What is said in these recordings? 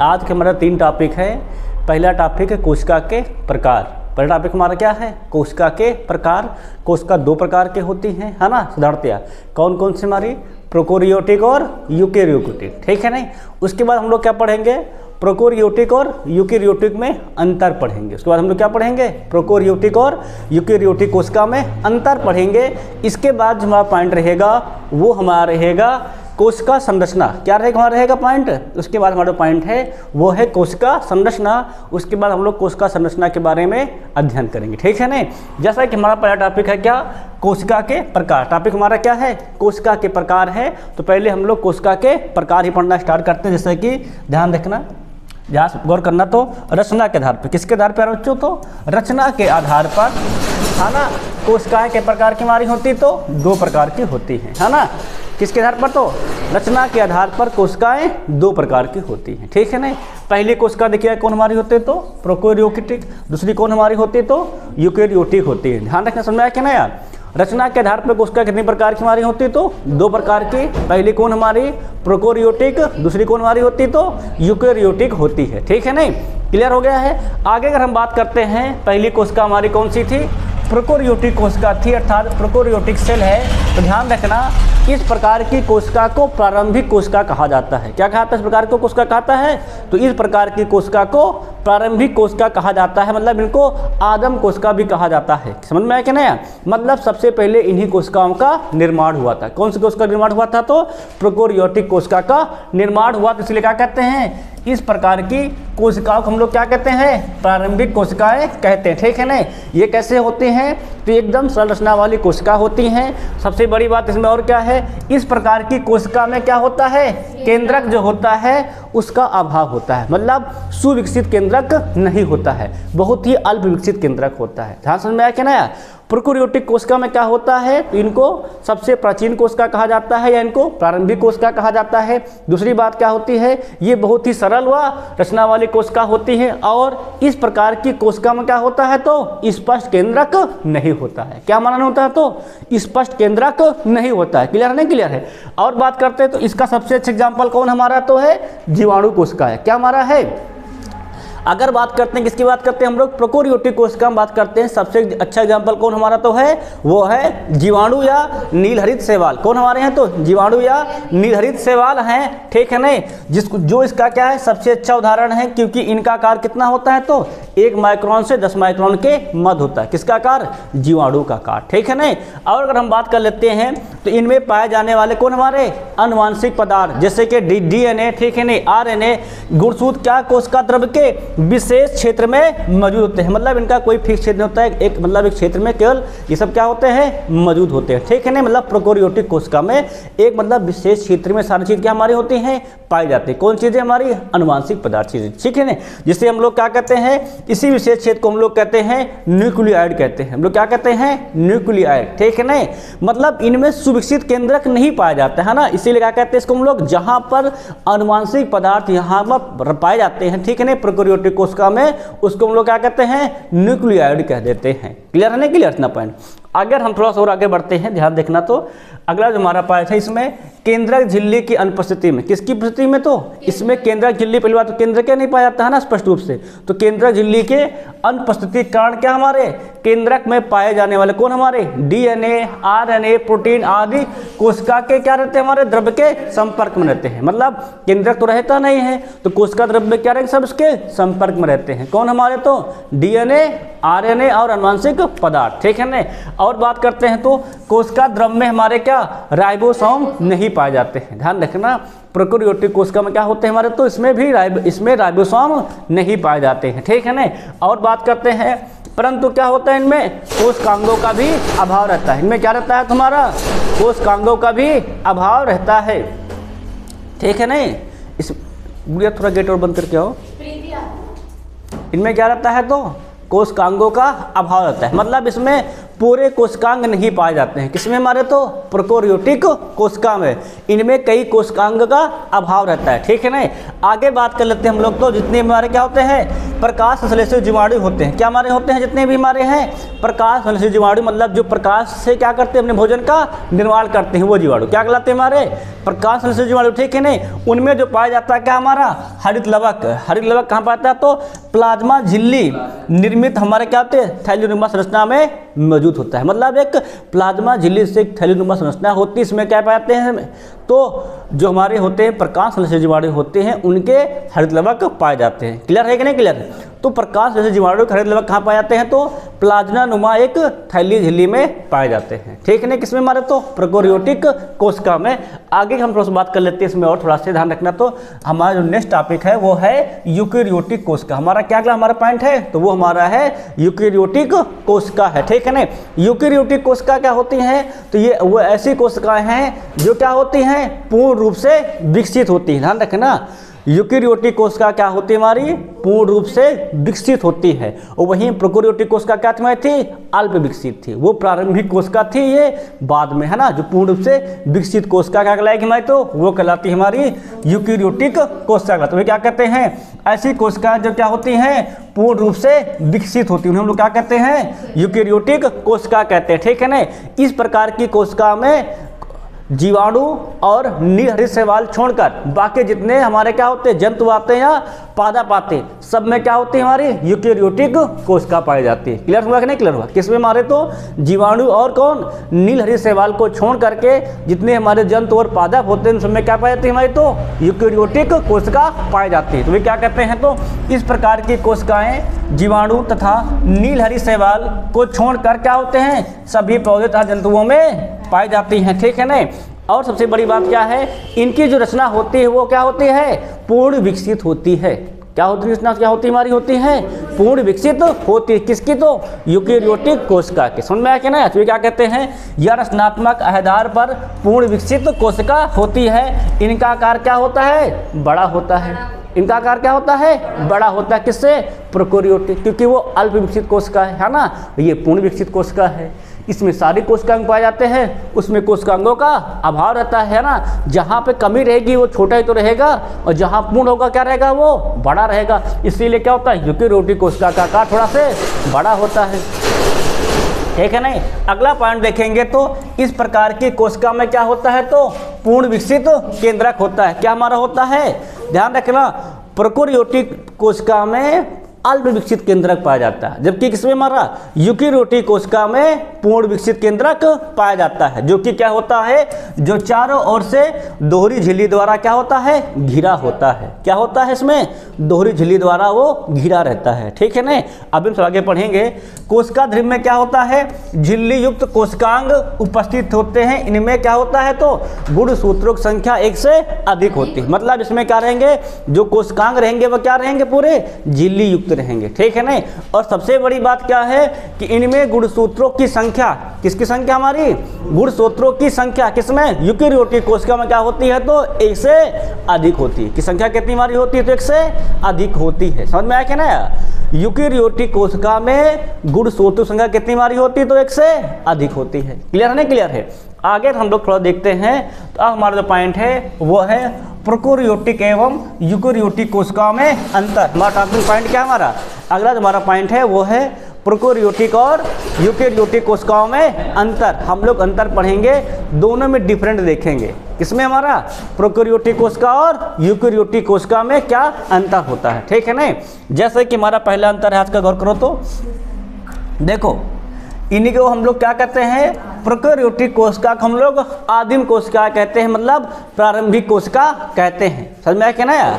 आज के हमारा 3 टॉपिक है। पहला टॉपिक है कोशिका के प्रकार। पहला टॉपिक हमारा क्या है? कोशिका के प्रकार। कोशिका 2 प्रकार के होती हैं, है ना सिद्धार्थया? कौन कौन सी हमारी? प्रोकैरियोटिक और यूकेरियोटिक, ठीक है नहीं। उसके बाद हम लोग क्या पढ़ेंगे? प्रोकैरियोटिक और यूकेरियोटिक में अंतर पढ़ेंगे। उसके बाद हम लोग क्या पढ़ेंगे? प्रोकैरियोटिक और यूकेरियोटिक कोशिका में अंतर पढ़ेंगे। इसके बाद जो हमारा पॉइंट रहेगा वो हमारा रहेगा कोशिका संरचना। क्या रहेगा हमारा रहेगा पॉइंट? उसके बाद हमारा पॉइंट है वो है कोशिका संरचना। उसके बाद हम लोग कोशिका संरचना के बारे में अध्ययन करेंगे, ठीक है ना। जैसा कि हमारा पहला टॉपिक है क्या? कोशिका के प्रकार। टॉपिक हमारा क्या है? कोशिका के प्रकार है। तो पहले हम लोग कोशिका के प्रकार ही पढ़ना स्टार्ट करते हैं। जैसे कि ध्यान रखना, ध्यान गौर करना, तो रचना के आधार पर। किसके आधार पर बच्चों? तो रचना के आधार पर, है ना। कोशिकाएं के प्रकार की हमारी होती तो 2 प्रकार की होती हैं, है ना। किसके आधार पर? तो रचना के आधार पर कोशिकाएं 2 प्रकार की होती हैं, ठीक है ना। पहली कोशिका देखिए कौन हमारी होती है? तो प्रोकैरियोटिक। दूसरी कौन हमारी होती है? तो यूकेरियोटिक होती है। ध्यान रखना, समझ में आया क्या ना यार? रचना के आधार पर कोशिका कितनी प्रकार की हमारी होती है? तो 2 प्रकार की। पहली कौन हमारी? प्रोकैरियोटिक। दूसरी कौन हमारी होती? तो यूकेरियोटिक होती है, ठीक है नहीं। क्लियर हो गया है। आगे अगर हम बात करते हैं, पहली कोशिका हमारी कौन सी थी? प्रोकैरियोटिक कोशिका थी, अर्थात प्रोकैरियोटिक सेल है। तो ध्यान रखना, इस प्रकार की कोशिका को प्रारंभिक कोशिका कहा जाता है। क्या कहता है? इस प्रकार को कोशिका कहता है। तो इस प्रकार की कोशिका को प्रारंभिक कोशिका कहा जाता है, मतलब इनको आदम कोशिका भी कहा जाता है। समझ में आया कि नहीं? मतलब सबसे पहले इन्हीं कोशिकाओं का निर्माण हुआ था। कौन सी कोशिका का निर्माण हुआ था? तो प्रोकैरियोटिक कोशिका का निर्माण हुआ। तो इसलिए क्या कहते हैं? इस प्रकार की कोशिकाओं को हम लोग क्या कहते हैं? प्रारंभिक कोशिकाएं कहते हैं, ठीक है ना। ये कैसे होती हैं? तो एकदम संरचना वाली कोशिका होती हैं। सबसे बड़ी बात इसमें और क्या है? इस प्रकार की कोशिका में क्या होता है? केंद्रक जो होता है उसका अभाव होता है, मतलब सुविकसित केंद्रक नहीं होता है, बहुत ही अल्प विकसित केंद्रक होता है। ध्यान समझ में आया क्या ना? प्रोकैरियोटिक कोशिका में क्या होता है? तो इनको सबसे प्राचीन कोशिका कहा जाता है या इनको प्रारंभिक कोशिका कहा जाता है। दूसरी बात क्या होती है? ये बहुत ही सरल व रचना वाली कोशिका होती है। और इस प्रकार की कोशिका में क्या होता है? तो स्पष्ट केंद्रक नहीं होता है। क्या माना होता है? तो स्पष्ट केंद्रक नहीं होता है। क्लियर है? नहीं क्लियर है? और बात करते हैं तो इसका सबसे अच्छा एग्जाम्पल कौन हमारा? तो है जीवाणु कोशिका है। क्या हमारा है? अगर बात करते हैं किसकी बात करते हैं हम लोग? प्रोकैरियोटिक कोशिका में बात करते हैं। सबसे अच्छा एग्जांपल कौन हमारा तो है? वो है जीवाणु या नीलहरित शैवाल। कौन हमारे हैं? तो जीवाणु या नीलहरित शैवाल हैं, ठीक है नहीं। जो इसका क्या है? सबसे अच्छा उदाहरण है, क्योंकि इनका आकार कितना होता है? तो 1 माइक्रोन से 10 माइक्रोन के मध्य होता है। किसका आकार? जीवाणु का आकार, ठीक है नहीं। और अगर हम बात कर लेते हैं तो इनमें पाए जाने वाले कौन हमारे? अनुवांशिक पदार्थ, जैसे कि डीएनए, ठीक है नहीं, आरएनए, गुणसूत्र क्या कोशिका द्रव्य के विशेष क्षेत्र में मौजूद होते हैं। मतलब इनका कोई फिक्स क्षेत्र नहीं होता है, एक मतलब एक क्षेत्र में केवल ये सब क्या होते हैं? मौजूद होते हैं, ठीक है ना। मतलब प्रोकैरियोटिक कोशिका में एक मतलब विशेष क्षेत्र में सारी चीज़ क्या हमारी होती हैं? पाई जाती है। कौन चीज़ें हमारी? अनुवांशिक पदार्थ चीज़ें, ठीक है ना। जिसे हम लोग क्या कहते हैं? इसी विशेष क्षेत्र को हम लोग कहते हैं न्यूक्लियाइड कहते हैं। हम लोग क्या कहते हैं? न्यूक्लियाइड, ठीक है ना। मतलब इनमें सुविकसित केंद्रक नहीं पाया जाता है ना, इसीलिए क्या कहते हैं इसको हम लोग? जहाँ पर अनुवांशिक पदार्थ यहाँ पर पाए जाते हैं, ठीक है ना, प्रोकैरियोटिक कोशिका में, उसको हम लोग क्या कहते हैं? न्यूक्लियाइड कह देते हैं। क्लियर है? नहीं क्लियर? इतना पॉइंट। अगर हम थोड़ा सा और आगे बढ़ते हैं, ध्यान देखना, तो अगला जो हमारा पॉइंट है इसमें केंद्रक झिल्ली की अनुपस्थिति में। किसकी उपस्थिति में? तो इसमें केंद्रक झिल्ली, पहली बात तो केंद्रक क्या नहीं पाया जाता है ना स्पष्ट रूप से। तो केंद्रक झिल्ली के अनुपस्थिति के कारण क्या हमारे केंद्रक में पाए जाने वाले कौन हमारे? डीएनए, आरएनए, प्रोटीन आदि कोशिका के क्या रहते हैं? हमारे द्रव्य के संपर्क में रहते हैं। मतलब केंद्रक तो रहता नहीं है, तो कोशिका द्रव्य में क्या रहेंगे? सब इसके संपर्क में रहते हैं। कौन हमारे? तो डीएनए, आरएनए और अनुवांशिक पदार्थ, ठीक है ना। और बात करते हैं तो कोशिका द्रव्य में हमारे क्या? राइबोसोम नहीं पाए जाते हैं। ध्यान रखना, प्रोकैरियोटिक कोशिका में क्या होते हैं हमारे? तो इसमें राइबोसोम नहीं पाए जाते हैं, ठीक है ना। और बात करते हैं, परंतु क्या होता है इनमें? कोशिकांगों का भी अभाव रहता है। इनमें क्या रहता है तुम्हारा? कोशिकांगों का भी अभाव रहता है, ठीक है नहीं। इस गुड़िया थोड़ा गेट और बंद करके आओ। इनमें क्या रहता है? तो कोशिकांगों का अभाव रहता है। मतलब इसमें पूरे कोशिकांग नहीं पाए जाते हैं। किसमें हमारे तो प्रोकैरियोटिक कोशिका में, इनमें कई कोशिकांग का अभाव रहता है। ठीक है ना। आगे बात कर लेते हैं हम लोग। तो जितने हमारे क्या होते हैं प्रकाश संश्लेषी जीवाणु होते हैं, क्या हमारे होते हैं जितने भी हमारे हैं प्रकाश संश्लेषी जीवाणु, मतलब जो प्रकाश से क्या करते हैं अपने भोजन का निर्माण करते हैं, वो जीवाणु क्या कहलाते हैं हमारे प्रकाश संश्लेषी जीवाणु। ठीक है नहीं। उनमें जो पाया जाता है क्या हमारा हरित लवक। हरित लवक कहाँ पाता है तो प्लाज्मा झिल्ली निर्मित हमारे क्या होते हैं थैलीनुमा संरचना में मौजूद होता है। मतलब एक प्लाज्मा झिल्ली से एक थैलीनुमा संरचना होती है, इसमें क्या पाते हैं तो जो हमारे होते हैं प्रकाश संश्लेषी जीवाणु होते हैं उनके हरित लवक पाए जाते हैं। क्लियर है कि नहीं क्लियर है। तो प्रकाश संश्लेषी जीवाणु के हरित लवक कहाँ पाए जाते हैं तो प्लाज्मा नुमा एक थैली झिल्ली में पाए जाते हैं। ठीक है ना। किसमें हमारे तो प्रोकैरियोटिक कोशिका में। आगे हम थोड़ा सा बात कर लेते हैं इसमें और थोड़ा सा ध्यान रखना। तो हमारा जो नेक्स्ट टॉपिक है वो है यूकैरियोटिक कोशिका। हमारा क्या अगला हमारा पॉइंट है तो वो हमारा है यूकैरियोटिक कोशिका है। ठीक है ना। यूकैरियोटिक कोशिका क्या होती हैं तो ये वो ऐसी कोशिकाएं हैं जो क्या होती हैं पूर्ण रूप से विकसित होती है। ध्यान रखना यूकैरियोटिक कोशिका क्या होती है हमारी पूर्ण रूप से विकसित होती है, और वहीं प्रोकैरियोटिक कोशिका क्या थी अल्प विकसित थी। वो प्रारंभिक कोशिका थी, ये बाद में है ना जो पूर्ण रूप से विकसित कोशिका क्या कहलाएगी हमारी तो वो कहलाती है हमारी यूकैरियोटिक कोशिका। तो वे क्या कहते हैं ऐसी कोशिकाएं जो क्या होती हैं पूर्ण रूप से विकसित होती है, उन्हें हम लोग क्या कहते हैं यूकैरियोटिक कोशिका कहते हैं। ठीक है ना। इस प्रकार की कोशिका में जीवाणु और नीलहरित शैवाल छोड़कर बाकी जितने हमारे क्या होते हैं जंतु आते हैं या पादप आते हैं सब में क्या होती है हमारी यूकैरियोटिक कोशिका पाई जाती है। क्लियर हुआ कि नहीं क्लियर हुआ। किसमें हमारे तो जीवाणु और कौन नीलहरित शैवाल को छोड़ करके जितने हमारे जंतु और पादप होते हैं उन सब में क्या पाई जाती है हमारी तो यूकैरियोटिक कोशिका पाई जाती है। तो वे क्या कहते हैं तो इस प्रकार की कोशिकाएं जीवाणु तथा नीलहरित शैवाल को छोड़कर क्या होते हैं सभी पौधे तथा जंतुओं में पाई जाती हैं। ठीक है ना। और सबसे बड़ी बात क्या है इनकी जो रचना होती है वो क्या होती है पूर्ण विकसित होती है। क्या होती है रचना क्या होती है हमारी होती है पूर्ण विकसित होती है। किसकी तो यूकैरियोटिक कोशिका की। समझ में आया कि ना। तो क्या कहते हैं यह रचनात्मक आधार पर पूर्ण विकसित कोशिका होती है। इनका आकार क्या होता है बड़ा होता है। इनका आकार क्या होता है बड़ा होता है। किससे प्रोकैरियोटिक, क्योंकि वो अल्प विकसित कोशिका है ना, ये पूर्ण विकसित कोशिका है। इसमें सारी कोशिकांग पाए जाते हैं, उसमें कोशिकांगों का अभाव रहता है ना। जहाँ पे कमी रहेगी वो छोटा ही तो रहेगा, और जहाँ पूर्ण होगा क्या रहेगा वो बड़ा रहेगा। इसीलिए क्या होता है यूकैरियोटिक कोशिका का आकार थोड़ा से बड़ा होता है। ठीक है नहीं। अगला पॉइंट देखेंगे तो इस प्रकार की कोशिका में क्या होता है तो पूर्ण विकसित केंद्रक होता है। क्या हमारा होता है ध्यान रखना प्रोकैरियोटिक कोशिका में अल्प विकसित केंद्रक पाया जाता है, जबकि किसमें हमारा यूकैरियोटिक कोशिका में पूर्ण विकसित केंद्रक पाया जाता है, जो कि क्या होता है जो चारों ओर से दोहरी झिल्ली द्वारा क्या होता है घिरा होता है। क्या होता है इसमें दोहरी झिल्ली द्वारा वो घिरा रहता है। ठीक है ना। अब हम आगे पढ़ेंगे। कोशिका ध्रुव में क्या होता है झिल्ली युक्त कोशिकांग उपस्थित होते हैं। इनमें क्या होता है तो गुणसूत्रों की संख्या एक से अधिक होती है। मतलब इसमें क्या रहेंगे जो कोशिकांग रहेंगे वो क्या रहेंगे पूरे झिल्ली युक्त रहेंगे। ठीक है ना। और सबसे बड़ी बात क्या है कि इनमें गुणसूत्रों की संख्या, किसकी संख्या हमारी गुणसूत्रों की संख्या किसमें यूकैरियोटिक कोशिका में क्या होती है तो एक से अधिक होती है। की संख्या कितनी हमारी होती है तो एक से अधिक होती है। समझ में आया क्या ना। यूकैरियोटिक कोशिका में गुणसूत्रों संख्या कितनी हमारी होती है तो एक से अधिक होती है। क्लियर है ना क्लियर है। आगे हम लोग थोड़ा देखते हैं। तो अब हमारा जो पॉइंट है वो है प्रोकैरियोटिक एवं यूकैरियोटिक कोशिकाओं में अंतर। हमारा टॉपिक पॉइंट क्या हमारा अगला जो हमारा पॉइंट है वो है प्रोकैरियोटिक और यूकैरियोटिक कोशिकाओं में अंतर। हम लोग अंतर पढ़ेंगे, दोनों में डिफरेंट देखेंगे। किसमें हमारा प्रोकैरियोटिक कोशिका और यूकैरियोटिक कोशिका में क्या अंतर होता है। ठीक है ना। जैसे कि हमारा पहला अंतर है, आज का गौर करो तो देखो इन्हीं को हम लोग क्या कहते हैं प्रोकैरियोटिक कोशिका को हम लोग आदिम कोशिका कहते हैं, मतलब प्रारंभिक कोशिका कहते हैं। समझ में आया क्या ना यार।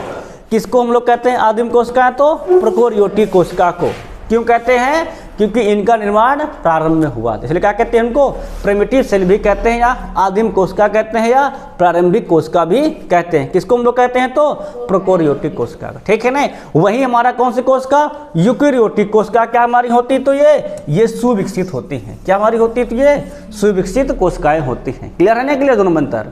किसको हम लोग कहते हैं आदिम कोशिका तो प्रोकैरियोटिक कोशिका को। क्यों कहते हैं क्योंकि इनका निर्माण प्रारंभ में हुआ, इसलिए क्या कहते हैं उनको प्रिमिटिव सेल भी कहते हैं, या आदिम कोशिका कहते हैं, या प्रारंभिक कोशिका भी कहते हैं। किसको हम लोग कहते हैं तो प्रोकैरियोटिक कोशिका। ठीक है ना। वही हमारा कौन सी कोशिका यूकैरियोटिक कोशिका क्या हमारी होती तो ये सुविकसित होती हैं। क्या हमारी होती तो ये सुविकसित कोशिकाएं होती हैं। क्लियर है ना क्लियर दोनों अंतर।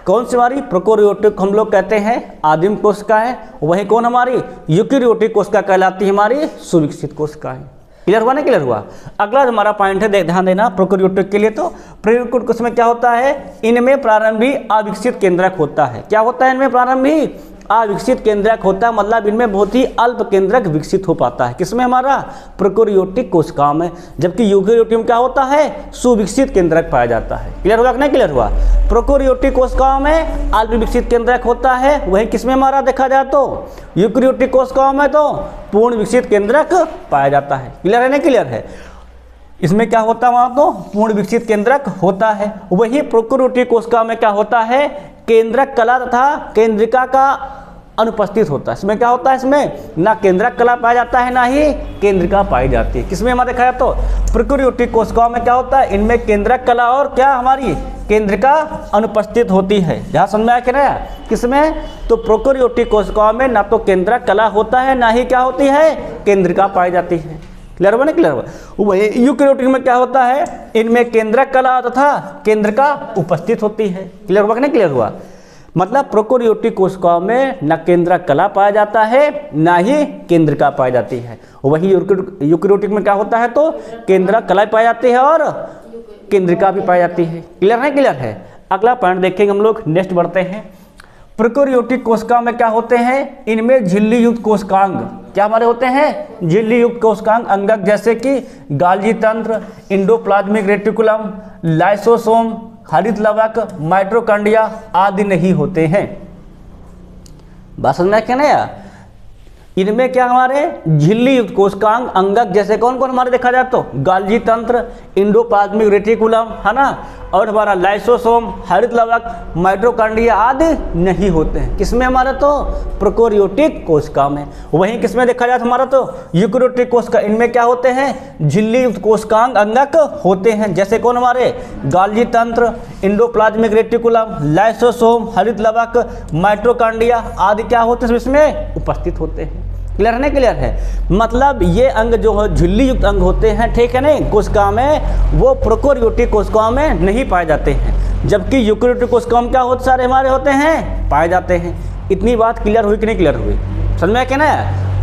कौन सी हमारी प्रोकैरियोटिक हम लोग कहते हैं आदिम कोशिकाएं, वही कौन हमारी यूकैरियोटिक कोशिका कहलाती है हमारी सुविकसित कोशिकाएं। क्लियर हुआ ना, क्लियर हुआ। अगला जो हमारा पॉइंट है ध्यान देना प्रोकैरियोटिक के लिए, तो प्रोकैरियोटिक कोश में क्या होता है, इनमें प्रारंभी अविकसित केंद्रक होता है। क्या होता है इनमें प्रारंभी अविकसित केंद्रक होता है, मतलब इनमें बहुत ही अल्प केंद्रक विकसित हो पाता है। किसमें हमारा प्रोकैरियोटिक कोशिकाओं में, जबकि यूकेरियोटिक में क्या होता है सुविकसित केंद्रक पाया जाता है। क्लियर हुआ कि नहीं क्लियर हुआ। प्रोकैरियोटिक कोशिकाओं में अल्प विकसित केंद्रक होता है, वहीं किसमें हमारा देखा जाए तो यूकेरियोटिक कोशिकाओं में तो पूर्ण विकसित केंद्रक पाया जाता है। क्लियर है नहीं क्लियर है। इसमें क्या होता है वहाँ तो पूर्ण विकसित केंद्रक होता है, वही प्रोकैरियोटिक कोशिका में क्या होता है केंद्रक कला तथा केंद्रिका का अनुपस्थित होता है। इसमें क्या होता है, इसमें ना केंद्रक कला पाया जाता है ना ही केंद्रिका पाई जाती है। किसमें हमारे देखा जाए तो प्रोकैरियोटिक कोशिकाओं में क्या होता है, इनमें केंद्रक कला और क्या हमारी केंद्रिका अनुपस्थित होती है। जहाँ समझ में आया कि नहीं, किसमें तो प्रोकैरियोटिक कोशिकाओं में ना तो केंद्रक कला होता है ना ही क्या होती है केंद्रिका पाई जाती है। क्लियर हुआ ना क्लियर हुआ। वही यूकेरियोटिक में क्या होता है, इनमें केंद्रक कला तथा केंद्रिका उपस्थित होती है। क्लियर हुआ कि नहीं क्लियर हुआ। मतलब प्रोकैरियोटिक कोशिकाओं में न केंद्रक कला पाया जाता है ना ही केंद्रिका पाई जाती है। वही यूकेरियोटिक में क्या होता है तो केंद्रक कला पाई जाती है और केंद्रिका भी पाई जाती है। क्लियर है क्लियर है। अगला पॉइंट देखेंगे हम लोग, नेक्स्ट बढ़ते हैं। प्रोकैरियोटिक कोशिका में क्या होते हैं, इनमें झिल्ली युक्त कोशिकांग क्या हमारे होते हैं, झिल्ली युक्त कोशिकांग अंगक जैसे कि गाल्जी तंत्र, इंडोप्लाज्मिक रेटिकुलम, लाइसोसोम, हरित लवक, माइटोकॉन्ड्रिया आदि नहीं होते हैं। बात समझ में क्या ना, इनमें क्या हमारे झिल्ली युक्त कोशिकांग अंगक जैसे कौन कौन हमारे देखा जाए तो गाल्जी तंत्र, इंडोप्लाज्मिक रेटिकुलम है ना, और हमारा लाइसोसोम, हरित लवक, माइटोकॉन्ड्रिया आदि नहीं होते हैं। किसमें हमारा तो प्रोकैरियोटिक कोशिका में। वहीं किसमें देखा जाए हमारा तो यूकेरियोटिक कोशिका, इनमें क्या होते हैं झिल्ली युक्त कोशिकांग अंगक होते हैं जैसे कौन हमारे गाल्जी तंत्र, इंडोप्लाज्मिक रेटिकुलम, लाइसोसोम, हरित लवक, माइटोकॉन्ड्रिया आदि क्या होते हैं इसमें उपस्थित होते हैं। क्लियर है नहीं क्लियर है। मतलब ये अंग जो है झिल्ली युक्त अंग होते हैं, ठीक है नहीं, कोशिका में, वो प्रोकैरियोटिक कोशिकाओं में नहीं पाए जाते हैं, जबकि यूकेरियोटिक कोशिकाओं में क्या होते सारे हमारे होते हैं पाए जाते हैं। इतनी बात क्लियर हुई कि नहीं क्लियर हुई, समझ में क्या ना।